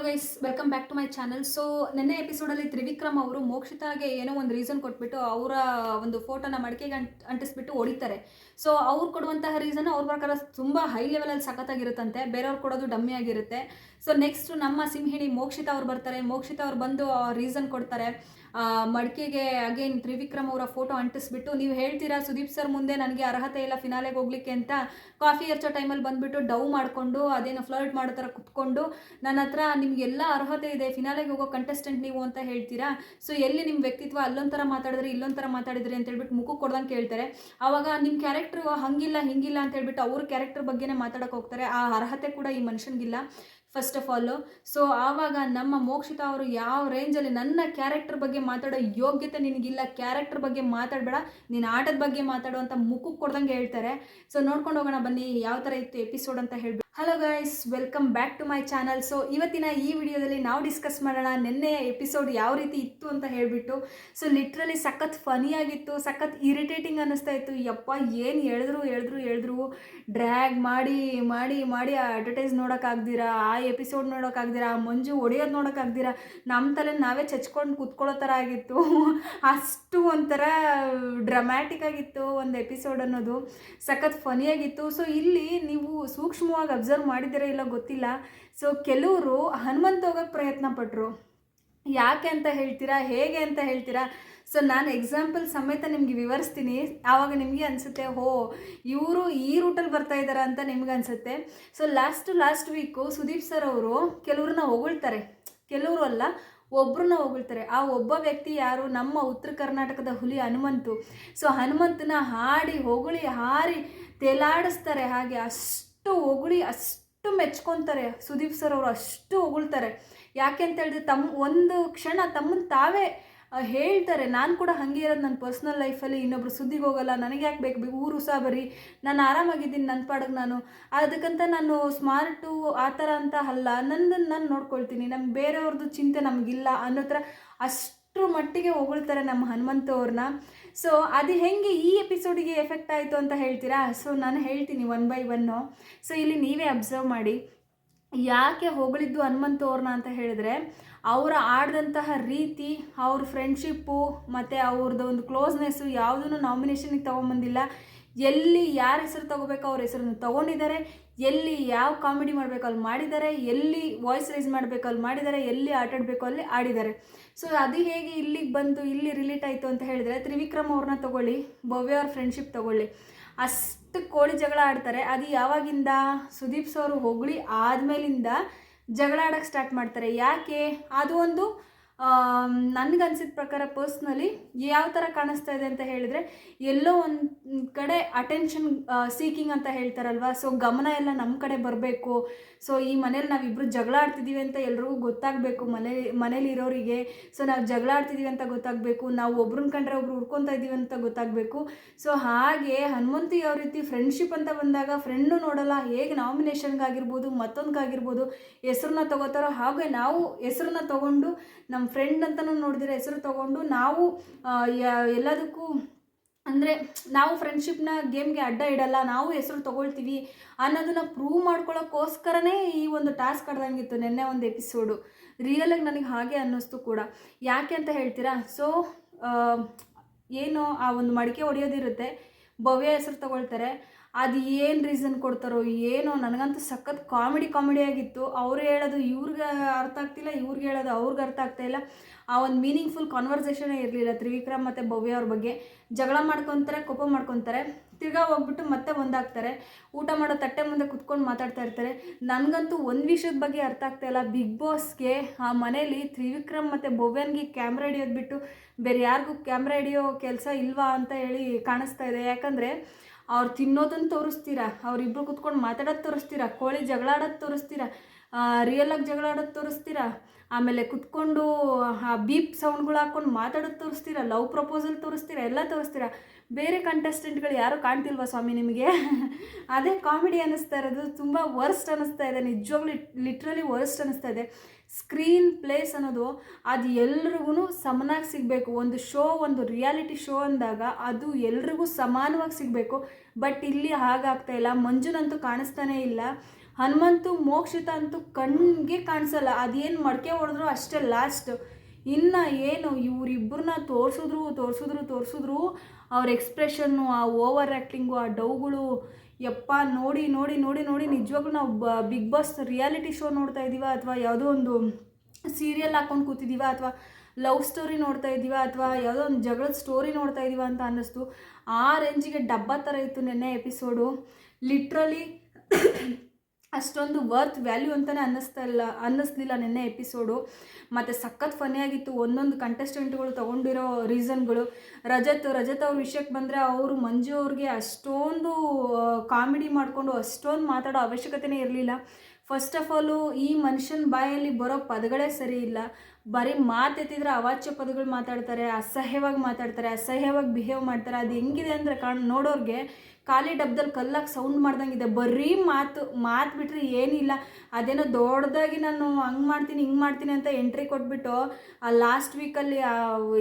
Guys, welcome back to my channel. So ನೆನ್ನೆ ಎಪಿಸೋಡಲ್ಲಿ ತ್ರಿವಿಕ್ರಮ್ ಅವರು ಮೋಕ್ಷಿತಾಗೆ ಏನೋ ಒಂದು ರೀಸನ್ ಕೊಟ್ಬಿಟ್ಟು ಅವರ ಒಂದು ಫೋಟೋನ ಮಡಿಕೆಗೆ ಅಂಟಿಸ್ಬಿಟ್ಟು ಹೊಡಿತಾರೆ. ಸೊ ಅವ್ರು ಕೊಡುವಂತಹ ರೀಸನ್ ಅವ್ರ ಪ್ರಕಾರ ತುಂಬ ಹೈ ಲೆವೆಲಲ್ಲಿ ಸಖತ್ತಾಗಿರುತ್ತಂತೆ, ಬೇರೆಯವ್ರು ಕೊಡೋದು ಡಮ್ಮಿ ಆಗಿರುತ್ತೆ. ಸೊ ನೆಕ್ಸ್ಟ್ ನಮ್ಮ ಸಿಂಹಿಣಿ ಮೋಕ್ಷಿತಾ ಅವ್ರು ಬರ್ತಾರೆ. ಮೋಕ್ಷಿತಾ ಅವ್ರು ಬಂದು ರೀಸನ್ ಕೊಡ್ತಾರೆ. ಮಡಿಕೆಗೆ ಅಗೇನ್ ತ್ರಿವಿಕ್ರಮ್ ಅವರ ಫೋಟೋ ಅಂಟಿಸ್ಬಿಟ್ಟು, ನೀವು ಹೇಳ್ತೀರಾ ಸುದೀಪ್ ಸರ್ ಮುಂದೆ ನನಗೆ ಅರ್ಹತೆ ಇಲ್ಲ ಫಿನಾಲೆಗೆ ಹೋಗ್ಲಿಕ್ಕೆ ಅಂತ ಕಾಫಿ ಹಚ್ಚೋ ಟೈಮಲ್ಲಿ ಬಂದುಬಿಟ್ಟು ಡವ್ ಮಾಡಿಕೊಂಡು ಅದೇನೋ ಫ್ಲರ್ಟ್ ಮಾಡೋ ಥರ ಕುತ್ಕೊಂಡು ನನ್ನ ಹತ್ರ ನಿಮಗೆಲ್ಲ ಅರ್ಹತೆ ಇದೆ, ಫಿನಾಲೆಗೆ ಹೋಗೋ ಕಂಟೆಸ್ಟೆಂಟ್ ನೀವು ಅಂತ ಹೇಳ್ತೀರಾ. ಸೊ ಎಲ್ಲಿ ನಿಮ್ಮ ವ್ಯಕ್ತಿತ್ವ ಅಲ್ಲೊಂಥರ ಮಾತಾಡಿದ್ರೆ ಇಲ್ಲೊಂಥರ ಮಾತಾಡಿದ್ರಿ ಅಂತ ಹೇಳ್ಬಿಟ್ಟು ಮುಖಕ್ಕೆ ಕೊಡ್ದಂಗೆ ಕೇಳ್ತಾರೆ. ಆವಾಗ ನಿಮ್ಮ ಕ್ಯಾರೆಕ್ಟ್ರು ಹಂಗಿಲ್ಲ ಹಿಂಗಿಲ್ಲ ಅಂತ ಹೇಳ್ಬಿಟ್ಟು ಅವ್ರ ಕ್ಯಾರೆಕ್ಟರ್ ಬಗ್ಗೆನೇ ಮಾತಾಡೋಕೆ ಹೋಗ್ತಾರೆ. ಆ ಅರ್ಹತೆ ಕೂಡ ಈ ಮನುಷ್ಯನಿಗಿಲ್ಲ ಫಸ್ಟ್ ಆಫ್ ಆಲು. ಸೊ ಆವಾಗ ನಮ್ಮ ಮೋಕ್ಷಿತಾ ಅವರು ಯಾವ ರೇಂಜಲ್ಲಿ ನನ್ನ ಕ್ಯಾರೆಕ್ಟರ್ ಬಗ್ಗೆ ಮಾತಾಡೋ ಯೋಗ್ಯತೆ ನಿನಗಿಲ್ಲ, ಕ್ಯಾರೆಕ್ಟರ್ ಬಗ್ಗೆ ಮಾತಾಡಬೇಡ, ನೀನು ಆಟದ ಬಗ್ಗೆ ಮಾತಾಡೋ ಅಂತ ಮುಖಕ್ಕೆ ಕೊಡ್ದಂಗೆ ಹೇಳ್ತಾರೆ. ಸೊ ನೋಡ್ಕೊಂಡು ಹೋಗೋಣ ಬನ್ನಿ ಯಾವ ಥರ ಇತ್ತು ಎಪಿಸೋಡ್ ಅಂತ ಹೇಳ್ಬಿಟ್ಟು. Hello guys, welcome back to my channel. So ಇವತ್ತಿನ ಈ ವಿಡಿಯೋದಲ್ಲಿ ನಾವು ಡಿಸ್ಕಸ್ ಮಾಡೋಣ ನೆನ್ನೆಯ ಎಪಿಸೋಡ್ ಯಾವ ರೀತಿ ಇತ್ತು ಅಂತ ಹೇಳಿಬಿಟ್ಟು. ಸೊ ಲಿಟ್ರಲಿ ಸಖತ್ ಫನಿಯಾಗಿತ್ತು, ಸಖತ್ ಇರಿಟೇಟಿಂಗ್ ಅನ್ನಿಸ್ತಾ ಇತ್ತು. ಯಪ್ಪ ಏನು ಹೇಳಿದ್ರು ಡ್ರ್ಯಾಗ್ ಮಾಡಿ ಮಾಡಿ ಮಾಡಿ ಆ ಅಡ್ವರ್ಟೈಸ್ ನೋಡೋಕ್ಕಾಗ್ದಿರಾ, ಆ ಎಪಿಸೋಡ್ ನೋಡೋಕ್ಕಾಗ್ದಿರಾ, ಆ ಮಂಜು ಹೊಡೆಯೋದು ನೋಡೋಕ್ಕಾಗ್ದಿರಾ, ನಮ್ಮ ತಲೆ ನಾವೇ ಚಚ್ಕೊಂಡು ಕೂತ್ಕೊಳ್ಳೋ ಥರ ಆಗಿತ್ತು. ಅಷ್ಟು ಒಂಥರ ಡ್ರಾಮ್ಯಾಟಿಕ್ ಆಗಿತ್ತು ಒಂದು ಎಪಿಸೋಡ್ ಅನ್ನೋದು, ಸಖತ್ ಫನಿಯಾಗಿತ್ತು. ಸೊ ಇಲ್ಲಿ ನೀವು ಸೂಕ್ಷ್ಮವಾಗಿ ಅಬ್ಸರ್ವ್ ಮಾಡಿದ್ದೀರಾ ಇಲ್ಲ ಗೊತ್ತಿಲ್ಲ. ಸೊ ಕೆಲವರು ಹನುಮಂತ ಹೋಗೋಕ್ಕೆ ಪ್ರಯತ್ನ ಪಟ್ಟರು. ಯಾಕೆ ಅಂತ ಹೇಳ್ತೀರಾ, ಹೇಗೆ ಅಂತ ಹೇಳ್ತೀರಾ? ಸೊ ನಾನು ಎಕ್ಸಾಂಪಲ್ ಸಮೇತ ನಿಮಗೆ ವಿವರಿಸ್ತೀನಿ. ಆವಾಗ ನಿಮಗೆ ಅನಿಸುತ್ತೆ, ಹೋ ಇವರು ಈ ರೂಟಲ್ಲಿ ಬರ್ತಾ ಇದ್ದಾರೆ ಅಂತ ನಿಮ್ಗೆ ಅನಿಸುತ್ತೆ. So last week Sudeep sir ಅವರು ಕೆಲವ್ರನ್ನ ಹೊಗಳ್ತಾರೆ, ಕೆಲವರು ಅಲ್ಲ ಒಬ್ಬರನ್ನ ಹೊಗಳ್ತಾರೆ. ಆ ಒಬ್ಬ ವ್ಯಕ್ತಿ ಯಾರು? ನಮ್ಮ ಉತ್ತರ ಕರ್ನಾಟಕದ ಹುಲಿ ಹನುಮಂತು. ಸೊ ಹನುಮಂತನ ಹಾಡಿ ಹೊಗಳಿ ಹಾರಿ ತೇಲಾಡಿಸ್ತಾರೆ. ಹಾಗೆ ಅಷ್ಟು ಹೊಗಳಿ ಅಷ್ಟು ಮೆಚ್ಕೊತಾರೆ ಸುದೀಪ್ ಸರ್ ಅವರು, ಅಷ್ಟು ಹೊಗಳ್ತಾರೆ. ಯಾಕೆ ಅಂತ ಹೇಳಿದ್ರೆ ಒಂದು ಕ್ಷಣ ತಮ್ಮನ್ನು ತಾವೇ ಹೇಳ್ತಾರೆ, ನಾನು ಕೂಡ ಹಾಗೆ ಇರೋದು ನನ್ನ ಪರ್ಸ್ನಲ್ ಲೈಫಲ್ಲಿ, ಇನ್ನೊಬ್ರು ಸುದ್ದಿಗೆ ಹೋಗಲ್ಲ, ನನಗೆ ಯಾಕೆ ಬೇಕು ಊರು ಬರೀ, ನಾನು ಆರಾಮಾಗಿದ್ದೀನಿ ನನ್ನ ಪಾಡಿಗೆ ನಾನು, ಅದಕ್ಕಂತ ನಾನು ಸ್ಮಾರ್ಟು ಆ ಥರ ಅಂತ ಅಲ್ಲ, ನನ್ನನ್ನು ನಾನು ನೋಡ್ಕೊಳ್ತೀನಿ, ನಮ್ಗೆ ಬೇರೆಯವ್ರದ್ದು ಚಿಂತೆ ನಮಗಿಲ್ಲ ಅನ್ನೋ ಥರ ಅಷ್ಟರ ಮಟ್ಟಿಗೆ ಹೊಗಳ್ತಾರೆ ನಮ್ಮ ಹನುಮಂತ ಅವ್ರನ್ನ. ಸೊ ಅದು ಹೆಂಗೆ ಈ ಎಪಿಸೋಡಿಗೆ ಎಫೆಕ್ಟ್ ಆಯಿತು ಅಂತ ಹೇಳ್ತೀರಾ? ಸೊ ನಾನು ಹೇಳ್ತೀನಿ ಒನ್ ಬೈ ಒನ್ನು. ಸೊ ಇಲ್ಲಿ ನೀವೇ ಅಬ್ಸರ್ವ್ ಮಾಡಿ, ಯಾಕೆ ಹೊಗಳಿದ್ದು ಹನುಮಂತ ಅವ್ರನ್ನ ಅಂತ ಹೇಳಿದ್ರೆ, ಅವರ ಆಡಿದಂತಹ ರೀತಿ, ಅವ್ರ ಫ್ರೆಂಡ್ಶಿಪ್ಪು ಮತ್ತು ಅವ್ರದ್ದು ಒಂದು ಕ್ಲೋಸ್ನೆಸ್ಸು ಯಾವುದೂ ನಾಮಿನೇಷನಿಗೆ ತೊಗೊಂಬಂದಿಲ್ಲ. ಎಲ್ಲಿ ಯಾರ ಹೆಸರು ತೊಗೋಬೇಕು ಅವ್ರ ಹೆಸರನ್ನು ತೊಗೊಂಡಿದ್ದಾರೆ, ಎಲ್ಲಿ ಯಾವ ಕಾಮಿಡಿ ಮಾಡಬೇಕು ಅಲ್ಲಿ ಮಾಡಿದ್ದಾರೆ, ಎಲ್ಲಿ ವಾಯ್ಸ್ ರೈಸ್ ಮಾಡಬೇಕು ಅಲ್ಲಿ ಮಾಡಿದ್ದಾರೆ, ಎಲ್ಲಿ ಆಟಾಡಬೇಕು ಅಲ್ಲಿ ಆಡಿದ್ದಾರೆ. ಸೊ ಅದು ಹೇಗೆ ಇಲ್ಲಿಗೆ ಬಂತು, ಇಲ್ಲಿ ರಿಲೇಟ್ ಆಯಿತು ಅಂತ ಹೇಳಿದ್ರೆ, ತ್ರಿವಿಕ್ರಮ್ ಅವ್ರನ್ನ ತೊಗೊಳ್ಳಿ, ಭವ್ಯ ಅವ್ರ ಫ್ರೆಂಡ್ಶಿಪ್ ತೊಗೊಳ್ಳಿ, ಅಷ್ಟು ಕೋಳಿ ಜಗಳ ಆಡ್ತಾರೆ. ಅದು ಯಾವಾಗಿಂದ? ಸುದೀಪ್ ಸರ್ ಹೊಗಳಿ ಆದಮೇಲಿಂದ ಜಗಳ ಆಡೋಕ್ಕೆ ಸ್ಟಾರ್ಟ್ ಮಾಡ್ತಾರೆ. ಯಾಕೆ? ಅದು ಒಂದು ನನಗನ್ಸಿದ ಪ್ರಕಾರ ಪರ್ಸ್ನಲಿ ಯಾವ ಥರ ಕಾಣಿಸ್ತಾ ಇದೆ ಅಂತ ಹೇಳಿದರೆ, ಎಲ್ಲೋ ಒಂದು ಕಡೆ ಅಟೆನ್ಷನ್ ಸೀಕಿಂಗ್ ಅಂತ ಹೇಳ್ತಾರಲ್ವ. ಸೊ ಗಮನ ಎಲ್ಲ ನಮ್ಮ ಕಡೆ ಬರಬೇಕು. ಸೊ ಈ ಮನೇಲಿ ನಾವಿಬ್ಬರು ಜಗಳ ಆಡ್ತಿದ್ದೀವಿ ಅಂತ ಎಲ್ರಿಗೂ ಗೊತ್ತಾಗಬೇಕು, ಮನೇಲಿ ಇರೋರಿಗೆ. ಸೊ ನಾವು ಜಗಳ ಆಡ್ತಿದ್ದೀವಿ ಅಂತ ಗೊತ್ತಾಗಬೇಕು, ನಾವು ಒಬ್ರನ್ನ ಕಂಡ್ರೆ ಒಬ್ರು ಹುಡ್ಕೊತಾ ಇದ್ದೀವಿ ಅಂತ ಗೊತ್ತಾಗಬೇಕು. ಸೊ ಹಾಗೆ ಹನುಮಂತಿ ಯಾವ ರೀತಿ ಫ್ರೆಂಡ್ಶಿಪ್ ಅಂತ ಬಂದಾಗ ಫ್ರೆಂಡು ನೋಡಲ್ಲ, ಹೇಗೆ ನಾಮಿನೇಷನ್ಗಾಗಿರ್ಬೋದು ಮತ್ತೊಂದಕ್ಕಾಗಿರ್ಬೋದು ಹೆಸರನ್ನ ತೊಗೋತಾರೋ, ಹಾಗೆ ನಾವು ಹೆಸರನ್ನ ತೊಗೊಂಡು ನಮ್ಮ ಫ್ರೆಂಡ್ ಅಂತಲೂ ನೋಡಿದ್ರೆ ಹೆಸರು ತೊಗೊಂಡು ನಾವು ಎಲ್ಲದಕ್ಕೂ ಅಂದರೆ ನಾವು ಫ್ರೆಂಡ್ಶಿಪ್ನ ಗೇಮ್ಗೆ ಅಡ್ಡ ಇಡಲ್ಲ, ನಾವು ಹೆಸರು ತೊಗೊಳ್ತೀವಿ ಅನ್ನೋದನ್ನು ಪ್ರೂವ್ ಮಾಡ್ಕೊಳ್ಳೋಕ್ಕೋಸ್ಕರನೇ ಈ ಒಂದು ಟಾಸ್ಕ್ ಆಡ್ದಂಗಿತ್ತು ನೆನ್ನೆ ಒಂದು ಎಪಿಸೋಡು. ರಿಯಲಾಗಿ ನನಗೆ ಹಾಗೆ ಅನ್ನಿಸ್ತು ಕೂಡ. ಯಾಕೆ ಅಂತ ಹೇಳ್ತೀರಾ? ಸೊ ಏನು ಆ ಒಂದು ಮಡಿಕೆ ಹೊಡೆಯೋದಿರುತ್ತೆ, ಭವ್ಯ ಹೆಸರು ತೊಗೊಳ್ತಾರೆ, ಅದು ಏನು ರೀಸನ್ ಕೊಡ್ತಾರೋ ಏನೋ, ನನಗಂತೂ ಸಖತ್ ಕಾಮಿಡಿಯಾಗಿತ್ತು. ಅವ್ರು ಹೇಳೋದು ಇವ್ರಿಗೆ ಅರ್ಥ ಆಗ್ತಿಲ್ಲ, ಇವ್ರಿಗೆ ಹೇಳೋದು ಅವ್ರಿಗೆ ಅರ್ಥ ಆಗ್ತಾಯಿಲ್ಲ. ಆ ಒಂದು ಮೀನಿಂಗ್ಫುಲ್ ಕಾನ್ವರ್ಸೇಷನೇ ಇರಲಿಲ್ಲ ತ್ರಿವಿಕ್ರಮ್ ಮತ್ತು ಭವ್ಯ ಅವ್ರ ಬಗ್ಗೆ. ಜಗಳ ಮಾಡ್ಕೊತಾರೆ, ಕೋಪ ಮಾಡ್ಕೊತಾರೆ, ತಿರ್ಗಾ ಹೋಗ್ಬಿಟ್ಟು ಮತ್ತೆ ಒಂದಾಗ್ತಾರೆ, ಊಟ ಮಾಡೋ ತಟ್ಟೆ ಮುಂದೆ ಕುತ್ಕೊಂಡು ಮಾತಾಡ್ತಾ ಇರ್ತಾರೆ. ನನಗಂತೂ ಒಂದು ವಿಷಯದ ಬಗ್ಗೆ ಅರ್ಥ ಆಗ್ತಾಯಿಲ್ಲ, ಬಿಗ್ ಬಾಸ್ಗೆ ಆ ಮನೇಲಿ ತ್ರಿವಿಕ್ರಮ್ ಮತ್ತು ಭವ್ಯನಿಗೆ ಕ್ಯಾಮ್ರಾ ಹಿಡಿಯೋದು ಬಿಟ್ಟು ಬೇರೆ ಯಾರಿಗೂ ಕ್ಯಾಮ್ರಾ ಹಿಡಿಯೋ ಕೆಲಸ ಇಲ್ವಾ ಅಂತ ಹೇಳಿ ಕಾಣಿಸ್ತಾ ಇದೆ. ಯಾಕಂದರೆ ಅವ್ರು ತಿನ್ನೋದನ್ನು ತೋರಿಸ್ತೀರಾ, ಅವರಿಬ್ಬರು ಕುತ್ಕೊಂಡು ಮಾತಾಡೋದು ತೋರಿಸ್ತೀರಾ, ಕೋಳಿ ಜಗಳ ಆಡೋದು ತೋರಿಸ್ತೀರಾ, ರಿಯಲಾಗಿ ಜಗಳ ಆಡೋದು ತೋರಿಸ್ತೀರಾ, ಆಮೇಲೆ ಕುತ್ಕೊಂಡು ಆ ಬೀಪ್ ಸೌಂಡ್ಗಳು ಹಾಕ್ಕೊಂಡು ಮಾತಾಡೋದು ತೋರಿಸ್ತೀರಾ, ಲವ್ ಪ್ರಪೋಸಲ್ ತೋರಿಸ್ತೀರಾ, ಎಲ್ಲ ತೋರಿಸ್ತೀರಾ. ಬೇರೆ ಕಂಟೆಸ್ಟೆಂಟ್ಗಳು ಯಾರೂ ಕಾಣ್ತಿಲ್ವಾ ಸ್ವಾಮಿ ನಿಮಗೆ? ಅದೇ ಕಾಮಿಡಿ ಅನ್ನಿಸ್ತಾ ಇರೋದು, ತುಂಬ ವರ್ಸ್ಟ್ ಅನ್ನಿಸ್ತಾ ಇದೆ, ನಿಜವಾಗ್ಲೂ ಲಿಟ್ರಲಿ ವರ್ಸ್ಟ್ ಅನ್ನಿಸ್ತಾ ಇದೆ. ಸ್ಕ್ರೀನ್ ಪ್ಲೇಸ್ ಅನ್ನೋದು ಅದು ಎಲ್ರಿಗೂ ಸಮನಾಗಿ ಸಿಗಬೇಕು. ಒಂದು ಶೋ, ಒಂದು ರಿಯಾಲಿಟಿ ಶೋ ಅಂದಾಗ ಅದು ಎಲ್ರಿಗೂ ಸಮಾನವಾಗಿ ಸಿಗಬೇಕು. ಬಟ್ ಇಲ್ಲಿ ಹಾಗಾಗ್ತಾ ಇಲ್ಲ. ಮಂಜುನಂತೂ ಕಾಣಿಸ್ತಾನೇ ಇಲ್ಲ. ಹನುಮಂತು ಮೋಕ್ಷಿತ ಅಂತೂ ಕಣ್ಣಿಗೆ ಕಾಣಿಸಲ್ಲ, ಅದೇನು ಮಡಕೆ ಹೊಡೆದ್ರು ಅಷ್ಟೇ ಲಾಸ್ಟ್. ಇನ್ನು ಏನು ಇವರಿಬ್ಬರನ್ನ ತೋರಿಸಿದ್ರು ಅವ್ರ ಎಕ್ಸ್ಪ್ರೆಷನ್ನು, ಆ ಓವರ್ ಆ್ಯಕ್ಟಿಂಗು, ಆ ಡೌಗಳು, ಯಪ್ಪ ನೋಡಿ ನೋಡಿ ನೋಡಿ ನೋಡಿ ನಿಜವಾಗ್ಲೂ ನಾವು ಬಿಗ್ ಬಾಸ್ ರಿಯಾಲಿಟಿ ಶೋ ನೋಡ್ತಾ ಇದ್ದೀವ ಅಥವಾ ಯಾವುದೋ ಒಂದು ಸೀರಿಯಲ್ ಹಾಕ್ಕೊಂಡು ಕೂತಿದ್ದೀವ ಅಥವಾ ಲವ್ ಸ್ಟೋರಿ ನೋಡ್ತಾ ಇದ್ದೀವ ಅಥವಾ ಯಾವುದೋ ಒಂದು ಜಗಳದ ಸ್ಟೋರಿ ನೋಡ್ತಾ ಇದ್ದೀವ ಅಂತ ಅನ್ನಿಸ್ತು. ಆ ರೇಂಜಿಗೆ ಡಬ್ಬ ಥರ ಇತ್ತು ನೆನ್ನೆ ಎಪಿಸೋಡು. ಲಿಟ್ರಲಿ ಅಷ್ಟೊಂದು ವರ್ತ್ ವ್ಯಾಲ್ಯೂ ಅಂತಲೇ ಅನ್ನಿಸ್ಲಿಲ್ಲ ನೆನ್ನೆ ಎಪಿಸೋಡು. ಮತ್ತು ಸಖತ್ ಫನ್ನಿಯಾಗಿತ್ತು ಒಂದೊಂದು ಕಂಟೆಸ್ಟೆಂಟ್ಗಳು ತೊಗೊಂಡಿರೋ ರೀಸನ್ಗಳು. ರಜತ್ ಅವ್ರ ವಿಷಯಕ್ಕೆ ಬಂದರೆ ಅವರು ಮಂಜು ಅವ್ರಿಗೆ ಅಷ್ಟೊಂದು ಕಾಮಿಡಿ ಮಾಡಿಕೊಂಡು ಅಷ್ಟೊಂದು ಮಾತಾಡೋ ಅವಶ್ಯಕತೆಯೇ ಇರಲಿಲ್ಲ. ಫಸ್ಟ್ ಆಫ್ ಆಲು ಈ ಮನುಷ್ಯನ ಬಾಯಲ್ಲಿ ಬರೋ ಪದಗಳೇ ಸರಿ ಇಲ್ಲ. ಬರೀ ಮಾತೆತ್ತಿದ್ರೆ ಅವಾಚ್ಯ ಪದಗಳು ಮಾತಾಡ್ತಾರೆ, ಅಸಹ್ಯವಾಗಿ ಬಿಹೇವ್ ಮಾಡ್ತಾರೆ. ಅದು ಹೆಂಗಿದೆ ಅಂದರೆ ನೋಡೋರಿಗೆ ಖಾಲಿ ಡಬ್ಬದಲ್ಲಿ ಕಲ್ಲಾಗಿ ಸೌಂಡ್ ಮಾಡ್ದಂಗಿದೆ. ಬರೀ ಮಾತು ಬಿಟ್ಟರೆ ಏನಿಲ್ಲ. ಅದೇನೋ ದೊಡ್ಡದಾಗಿ ನಾನು ಹಂಗೆ ಮಾಡ್ತೀನಿ ಹಿಂಗೆ ಮಾಡ್ತೀನಿ ಅಂತ ಎಂಟ್ರಿ ಕೊಟ್ಬಿಟ್ಟು ಆ ಲಾಸ್ಟ್ ವೀಕಲ್ಲಿ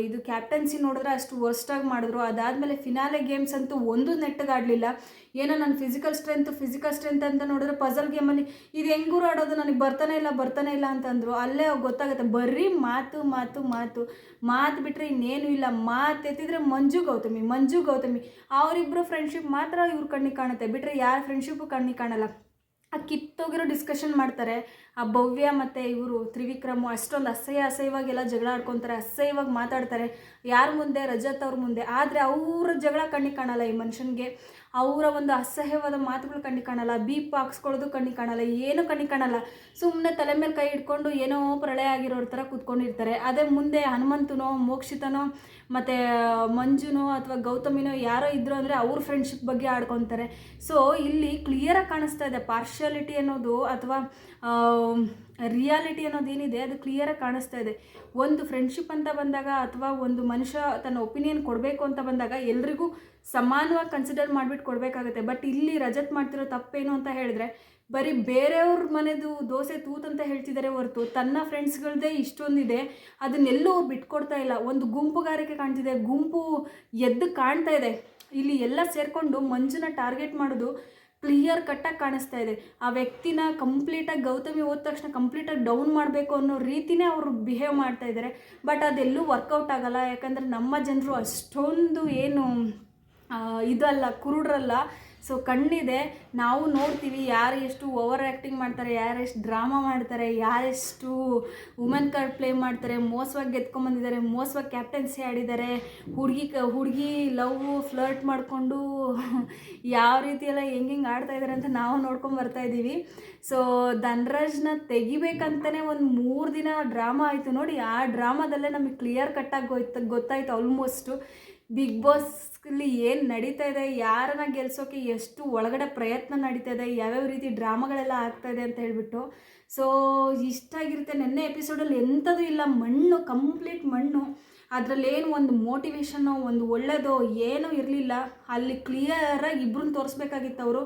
ಇದು ಕ್ಯಾಪ್ಟನ್ಸಿ ನೋಡಿದ್ರೆ ಅಷ್ಟು ವರ್ಸ್ಟಾಗಿ ಮಾಡಿದ್ರು. ಅದಾದಮೇಲೆ ಫಿನಾಲೆ ಗೇಮ್ಸ್ ಅಂತೂ ಒಂದು ನೆಟ್ಟಗಾಡಲಿಲ್ಲ. ಏನೋ ನನ್ನ ಫಿಸಿಕಲ್ ಸ್ಟ್ರೆಂತ್ ಅಂತ ನೋಡಿದ್ರೆ ಪಜಲ್ ಗೇಮಲ್ಲಿ ಇದು ಹೆಂಗೂರು ಆಡೋದು, ನನಗೆ ಬರ್ತಾನೆ ಇಲ್ಲ ಅಂತಂದರು. ಅಲ್ಲೇ ಗೊತ್ತಾಗುತ್ತೆ ಬರೀ ಮಾತು ಬಿಟ್ಟರೆ ಇನ್ನೇನು ಇಲ್ಲ. ಎತ್ತಿದ್ರೆ ಮಂಜು ಗೌತಮಿ ಅವರಿಬ್ಬರು ಫ್ರೆಂಡ್ಶಿಪ್ ಮಾತ್ರ ಇವ್ರ ಕಣ್ಣಿಗೆ ಕಾಣುತ್ತೆ, ಬಿಟ್ಟರೆ ಯಾರ ಫ್ರೆಂಡ್ಶಿಪ್ಪು ಕಣ್ಣಿಗೆ ಕಾಣಲ್ಲ. ಆ ಕಿತ್ತೋಗಿರೋ ಡಿಸ್ಕಷನ್ ಮಾಡ್ತಾರೆ. ಆ ಭವ್ಯ ಮತ್ತು ಇವರು ತ್ರಿವಿಕ್ರಮು ಅಷ್ಟೊಂದು ಅಸಹ್ಯವಾಗೆಲ್ಲ ಜಗಳ ಆಡ್ಕೊತಾರೆ, ಅಸಹ್ಯವಾಗಿ ಮಾತಾಡ್ತಾರೆ ಯಾರ ಮುಂದೆ, ರಜತ್ ಅವ್ರ ಮುಂದೆ. ಆದರೆ ಅವರ ಜಗಳ ಕಣ್ಣಿಗೆ ಕಾಣಲ್ಲ ಈ ಮನುಷ್ಯನಿಗೆ. ಅವರ ಒಂದು ಅಸಹ್ಯವಾದ ಮಾತುಗಳು ಕಣ್ಣಿಗೆ ಕಾಣಲ್ಲ, ಬೀಪ್ ಹಾಕ್ಸ್ಕೊಳ್ಳೋದು ಕಣ್ಣಿಗೆ ಕಾಣಲ್ಲ, ಏನೂ ಕಣ್ಣಿಗೆ ಕಾಣಲ್ಲ. ಸುಮ್ಮನೆ ತಲೆ ಮೇಲೆ ಕೈ ಇಟ್ಕೊಂಡು ಏನೋ ಪ್ರಳಯ ಆಗಿರೋರ ಥರ ಕೂತ್ಕೊಂಡಿರ್ತಾರೆ. ಅದೇ ಮುಂದೆ ಹನುಮಂತನೋ ಮೋಕ್ಷಿತನೋ ಮತ್ತು ಮಂಜುನೋ ಅಥವಾ ಗೌತಮಿನೋ ಯಾರೋ ಇದ್ರು ಅಂದರೆ ಅವ್ರ ಫ್ರೆಂಡ್ಶಿಪ್ ಬಗ್ಗೆ ಆಡ್ಕೊತಾರೆ. ಸೊ ಇಲ್ಲಿ ಕ್ಲಿಯರಾಗಿ ಕಾಣಿಸ್ತಾ ಇದೆ ಪಾರ್ಶಿಯಾಲಿಟಿ ಅನ್ನೋದು ಅಥವಾ ರಿಯಾಲಿಟಿ ಅನ್ನೋದೇನಿದೆ ಅದು ಕ್ಲಿಯರಾಗಿ ಕಾಣಿಸ್ತಾ ಇದೆ. ಒಂದು ಫ್ರೆಂಡ್ಶಿಪ್ ಅಂತ ಬಂದಾಗ ಅಥವಾ ಒಂದು ಮನುಷ್ಯ ತನ್ನ ಒಪಿನಿಯನ್ ಕೊಡಬೇಕು ಅಂತ ಬಂದಾಗ ಎಲ್ರಿಗೂ ಸಮಾನವಾಗಿ ಕನ್ಸಿಡರ್ ಮಾಡಿಬಿಟ್ಟು ಕೊಡಬೇಕಾಗುತ್ತೆ. ಬಟ್ ಇಲ್ಲಿ ರಜತ್ ಮಾಡ್ತಿರೋ ತಪ್ಪೇನು ಅಂತ ಹೇಳಿದ್ರೆ ಬರೀ ಬೇರೆಯವ್ರ ಮನೆದು ದೋಸೆ ತೂತಂತ ಹೇಳ್ತಿದ್ದಾರೆ ಹೊರತು ತನ್ನ ಫ್ರೆಂಡ್ಸ್ಗಳದ್ದೇ ಇಷ್ಟೊಂದಿದೆ ಅದನ್ನೆಲ್ಲೂ ಅವ್ರು ಬಿಟ್ಕೊಡ್ತಾ ಇಲ್ಲ. ಒಂದು ಗುಂಪುಗಾರಿಕೆ ಕಾಣ್ತಿದೆ, ಗುಂಪು ಎದ್ದು ಕಾಣ್ತಾ ಇದೆ. ಇಲ್ಲಿ ಎಲ್ಲ ಸೇರಿಕೊಂಡು ಮಂಜುನ ಟಾರ್ಗೆಟ್ ಮಾಡೋದು ಕ್ಲಿಯರ್ ಕಟ್ಟಾಗಿ ಕಾಣಿಸ್ತಾ ಇದೆ. ಆ ವ್ಯಕ್ತಿನ ಕಂಪ್ಲೀಟಾಗಿ ಗೌತಮಿ ಹೋದ ತಕ್ಷಣ ಕಂಪ್ಲೀಟಾಗಿ ಡೌನ್ ಮಾಡಬೇಕು ಅನ್ನೋ ರೀತಿನೇ ಅವರು ಬಿಹೇವ್ ಮಾಡ್ತಾ ಇದ್ದಾರೆ. ಬಟ್ ಅದೆಲ್ಲೂ ವರ್ಕೌಟ್ ಆಗಲ್ಲ. ಯಾಕಂದರೆ ನಮ್ಮ ಜನರು ಅಷ್ಟೊಂದು ಏನು ಇದಲ್ಲ, ಕುರುಡ್ರಲ್ಲ. ಸೊ ಕಣ್ಣಿದೆ, ನಾವು ನೋಡ್ತೀವಿ ಯಾರು ಎಷ್ಟು ಓವರ್ ಆ್ಯಕ್ಟಿಂಗ್ ಮಾಡ್ತಾರೆ, ಯಾರೆಷ್ಟು ಡ್ರಾಮಾ ಮಾಡ್ತಾರೆ, ಯಾರೆಷ್ಟು ವುಮೆನ್ ಕಾರ್ಡ್ ಪ್ಲೇ ಮಾಡ್ತಾರೆ, ಮೋಸವಾಗಿ ಗೆದ್ಕೊಂಬಂದಿದ್ದಾರೆ, ಮೋಸವಾಗಿ ಕ್ಯಾಪ್ಟನ್ಸಿ ಆಡಿದ್ದಾರೆ, ಹುಡುಗಿ ಲವ್ ಫ್ಲರ್ಟ್ ಮಾಡಿಕೊಂಡು ಯಾವ ರೀತಿಯೆಲ್ಲ ಹೆಂಗೆ ಆಡ್ತಾಯಿದ್ದಾರೆ ಅಂತ ನಾವು ನೋಡ್ಕೊಂಡು ಬರ್ತಾಯಿದ್ದೀವಿ. ಸೊ ಧನ್ರಾಜ್ನ ತೆಗಿಬೇಕಂತಲೇ ಒಂದು 3 ದಿನ ಡ್ರಾಮಾ ಆಯಿತು ನೋಡಿ. ಆ ಡ್ರಾಮಾದಲ್ಲೇ ನಮಗೆ ಕ್ಲಿಯರ್ ಕಟ್ಟಾಗಿ ಗೊತ್ತಾಯಿತು ಆಲ್ಮೋಸ್ಟು ಬಿಗ್ ಬಾಸ್ಲಿ ಏನು ನಡೀತಾ ಇದೆ, ಯಾರನ್ನ ಗೆಲ್ಸೋಕೆ ಎಷ್ಟು ಒಳಗಡೆ ಪ್ರಯತ್ನ ನಡೀತಾ ಇದೆ, ಯಾವ್ಯಾವ ರೀತಿ ಡ್ರಾಮಾಗಳೆಲ್ಲ ಆಗ್ತಾಯಿದೆ ಅಂತ ಹೇಳ್ಬಿಟ್ಟು. ಸೊ ಇಷ್ಟ ಆಗಿರುತ್ತೆ. ನೆನ್ನೆ ಎಪಿಸೋಡಲ್ಲಿ ಎಂಥದ್ದು ಇಲ್ಲ, ಕಂಪ್ಲೀಟ್ ಮಣ್ಣು. ಅದರಲ್ಲೇನು ಒಂದು ಮೋಟಿವೇಶನ್ನು ಒಂದು ಒಳ್ಳೆಯದೋ ಏನೂ ಇರಲಿಲ್ಲ. ಅಲ್ಲಿ ಕ್ಲಿಯರಾಗಿ ಇಬ್ಬರನ್ನ ತೋರಿಸ್ಬೇಕಾಗಿತ್ತು ಅವರು,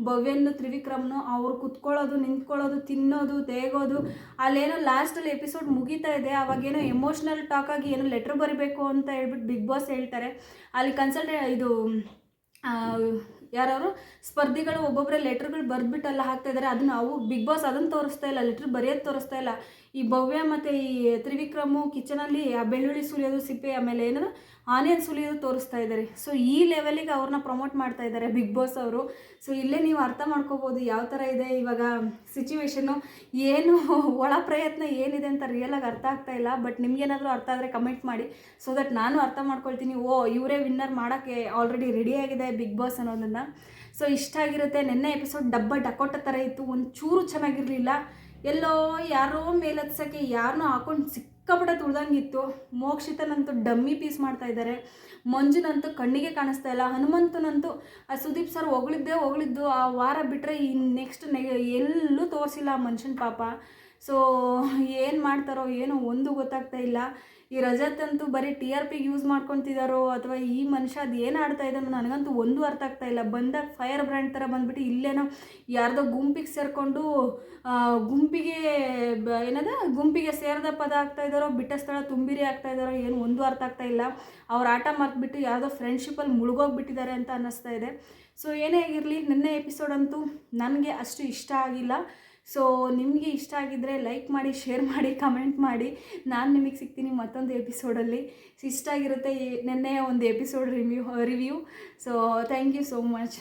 ಭವ್ಯನ್ನು ತ್ರಿವಿಕ್ರಮ್ನು. ಅವ್ರು ಕುತ್ಕೊಳ್ಳೋದು, ನಿಂತ್ಕೊಳ್ಳೋದು, ತಿನ್ನೋದು, ತೇಗೋದು. ಅಲ್ಲೇನೋ ಲಾಸ್ಟಲ್ಲಿ ಎಪಿಸೋಡ್ ಮುಗೀತಾ ಇದೆ, ಅವಾಗೇನೋ ಎಮೋಷ್ನಲ್ ಟಾಕ್ ಆಗಿ ಏನೋ ಲೆಟ್ರ್ ಬರೀಬೇಕು ಅಂತ ಹೇಳ್ಬಿಟ್ಟು ಬಿಗ್ ಬಾಸ್ ಹೇಳ್ತಾರೆ. ಅಲ್ಲಿ ಇದು ಯಾರು ಸ್ಪರ್ಧಿಗಳು ಒಬ್ಬೊಬ್ಬರೇ ಲೆಟ್ರ್ಗಳು ಬರೆದ್ಬಿಟ್ಟೆಲ್ಲ ಹಾಕ್ತಾಯಿದ್ದಾರೆ. ಅದನ್ನು ಬಿಗ್ ಬಾಸ್ ಅದನ್ನು ತೋರಿಸ್ತಾ ಇಲ್ಲ, ಲೆಟ್ರ್ ಬರೆಯೋದು ತೋರಿಸ್ತಾ ಇಲ್ಲ. ಈ ಭವ್ಯ ಮತ್ತು ಈ ತ್ರಿವಿಕ್ರಮು ಕಿಚನಲ್ಲಿ ಆ ಬೆಳ್ಳುಳ್ಳಿ ಸುಲಿಯೋದು, ಸಿಪ್ಪೆ ಆಮೇಲೆ ಏನದು ಆನಿಯನ್ ಸುಲಿಯೋದು ತೋರಿಸ್ತಾ ಇದ್ದಾರೆ. ಸೊ ಈ ಲೆವೆಲಿಗೆ ಅವ್ರನ್ನ ಪ್ರಮೋಟ್ ಮಾಡ್ತಾ ಇದ್ದಾರೆ ಬಿಗ್ ಬಾಸ್ ಅವರು. ಸೊ ಇಲ್ಲೇ ನೀವು ಅರ್ಥ ಮಾಡ್ಕೋಬೋದು ಯಾವ ಥರ ಇದೆ ಇವಾಗ ಸಿಚುವೇಶನ್ನು, ಏನು ಒಳ ಪ್ರಯತ್ನ ಏನಿದೆ ಅಂತ ರಿಯಲಾಗಿ ಅರ್ಥ ಆಗ್ತಾ ಇಲ್ಲ. ಬಟ್ ನಿಮ್ಗೇನಾದರೂ ಅರ್ಥ ಆದರೆ ಕಮೆಂಟ್ ಮಾಡಿ, ಸೊ ದಟ್ ನಾನು ಅರ್ಥ ಮಾಡ್ಕೊಳ್ತೀನಿ. ಇವರೇ ವಿನ್ನರ್ ಮಾಡೋಕ್ಕೆ ಆಲ್ರೆಡಿ ರೆಡಿಯಾಗಿದೆ ಬಿಗ್ ಬಾಸ್ ಅನ್ನೋದನ್ನು. ಸೊ ಇಷ್ಟ ಆಗಿರುತ್ತೆ. ನೆನ್ನೆ ಎಪಿಸೋಡ್ ಡಕೋಟ ಥರ ಇತ್ತು, ಒಂಚೂರು ಚೆನ್ನಾಗಿರಲಿಲ್ಲ. ಎಲ್ಲೋ ಯಾರೋ ಮೇಲತ್ಸೋಕ್ಕೆ ಯಾರನ್ನೋ ಹಾಕೊಂಡು ಸಿಕ್ಕಾಪಟ್ಟೆ ತುಳ್ದಂಗಿತ್ತು. ಮೋಕ್ಷಿತನಂತೂ ಡಮ್ಮಿ ಪೀಸ್ ಮಾಡ್ತಾ ಇದ್ದಾರೆ, ಮಂಜುನಂತೂ ಕಣ್ಣಿಗೆ ಕಾಣಿಸ್ತಾ ಇಲ್ಲ, ಹನುಮಂತನಂತೂ ಆ ಸುದೀಪ್ ಸರ್ ಹೊಗಳಿದ್ದು ಆ ವಾರ ಬಿಟ್ಟರೆ ಈ ನೆಕ್ಸ್ಟ್ ಎಲ್ಲೂ ತೋರಿಸಿಲ್ಲ ಆ ಮನುಷ್ಯನ ಪಾಪ. ಸೊ ಏನು ಮಾಡ್ತಾರೋ ಏನೋ ಒಂದು ಗೊತ್ತಾಗ್ತಾ ಇಲ್ಲ. ಈ ರಜತ್ ಅಂತೂ ಬರೀ TRP ಯೂಸ್ ಮಾಡ್ಕೊತಿದ್ದಾರೋ ಅಥವಾ ಈ ಮನುಷ್ಯ ಅದು ಏನು ಆಡ್ತಾ ಇದ್ದಾನೋ ನನಗಂತೂ ಒಂದು ಅರ್ಥ ಆಗ್ತಾ ಇಲ್ಲ. ಬಂದಾಗ ಫೈರ್ ಬ್ರ್ಯಾಂಡ್ ಥರ ಬಂದುಬಿಟ್ಟು ಇಲ್ಲೇನೋ ಯಾರ್ದೋ ಗುಂಪಿಗೆ ಸೇರಿಕೊಂಡು ಗುಂಪಿಗೆ ಸೇರಿದ ಪದ ಆಗ್ತಾ ಇದ್ದಾರೋ, ಬಿಟ್ಟ ಸ್ಥಳ ತುಂಬಿರಿ ಆಗ್ತಾ ಇದ್ದಾರೋ ಏನು ಒಂದು ಅರ್ಥ ಆಗ್ತಾ ಇಲ್ಲ. ಅವ್ರ ಆಟ ಮರೆತುಬಿಟ್ಟು ಯಾವುದೋ ಫ್ರೆಂಡ್ಶಿಪ್ಪಲ್ಲಿ ಮುಳುಗೋಗ್ಬಿಟ್ಟಿದ್ದಾರೆ ಅಂತ ಅನ್ನಿಸ್ತಾ ಇದೆ. ಸೊ ಏನೇ ಆಗಿರಲಿ ನಿನ್ನೆ ಎಪಿಸೋಡ್ ಅಂತೂ ನನಗೆ ಅಷ್ಟು ಇಷ್ಟ ಆಗಿಲ್ಲ. ಸೊ ನಿಮಗೆ ಇಷ್ಟ ಆಗಿದ್ದರೆ ಲೈಕ್ ಮಾಡಿ, ಶೇರ್ ಮಾಡಿ, ಕಮೆಂಟ್ ಮಾಡಿ. ನಾನು ನಿಮಗೆ ಸಿಗ್ತೀನಿ ಮತ್ತೊಂದು ಎಪಿಸೋಡಲ್ಲಿ. ಇಷ್ಟ ಆಗಿರುತ್ತೆ ನಿನ್ನೆ ಒಂದು episode review. So thank you so much.